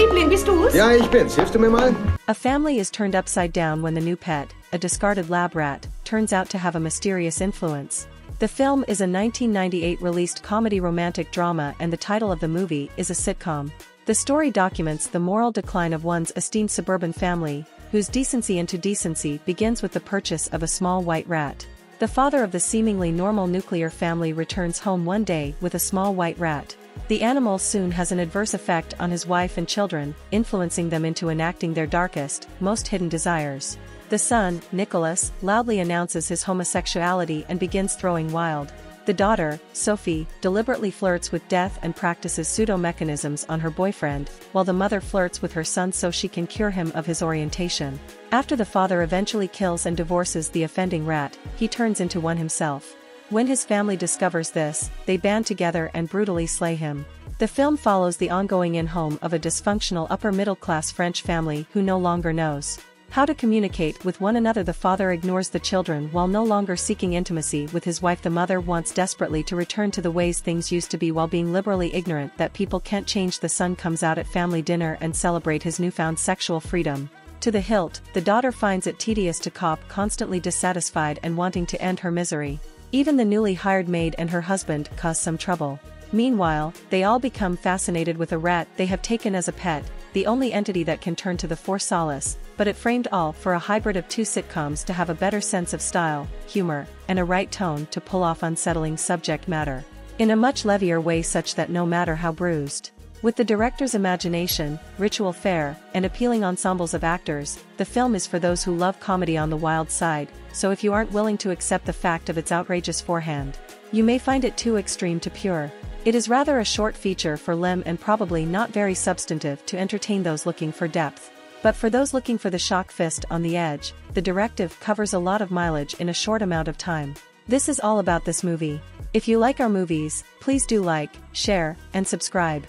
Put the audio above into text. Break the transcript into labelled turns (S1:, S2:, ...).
S1: Liebling, bist du's?
S2: Ja, ich bin's. Hilfst du mir mal?
S3: A family is turned upside down when the new pet, a discarded lab rat, turns out to have a mysterious influence. The film is a 1998 released comedy romantic drama, and the title of the movie is a sitcom. The story documents the moral decline of one's esteemed suburban family, whose decency into decency begins with the purchase of a small white rat. The father of the seemingly normal nuclear family returns home one day with a small white rat. The animal soon has an adverse effect on his wife and children, influencing them into enacting their darkest, most hidden desires. The son, Nicholas, loudly announces his homosexuality and begins throwing wild. The daughter, Sophie, deliberately flirts with death and practices pseudo-mechanisms on her boyfriend, while the mother flirts with her son so she can cure him of his orientation. After the father eventually kills and divorces the offending rat, he turns into one himself. When his family discovers this, they band together and brutally slay him. The film follows the ongoing in-home of a dysfunctional upper-middle-class French family who no longer knows how to communicate with one another. The father ignores the children while no longer seeking intimacy with his wife. The mother wants desperately to return to the ways things used to be while being liberally ignorant that people can't change. The son comes out at family dinner and celebrate his newfound sexual freedom to the hilt. The daughter finds it tedious to cop, constantly dissatisfied and wanting to end her misery. Even the newly hired maid and her husband cause some trouble. Meanwhile, they all become fascinated with a rat they have taken as a pet, the only entity that can turn to the for solace, but it framed all for a hybrid of two sitcoms to have a better sense of style, humor, and a right tone to pull off unsettling subject matter in a much levier way, such that no matter how bruised with the director's imagination, ritual fare, and appealing ensembles of actors, the film is for those who love comedy on the wild side. So if you aren't willing to accept the fact of its outrageous forehand, you may find it too extreme to pure. It is rather a short feature for limb and probably not very substantive to entertain those looking for depth. But for those looking for the shock fist on the edge, the directive covers a lot of mileage in a short amount of time. This is all about this movie. If you like our movies, please do like, share, and subscribe.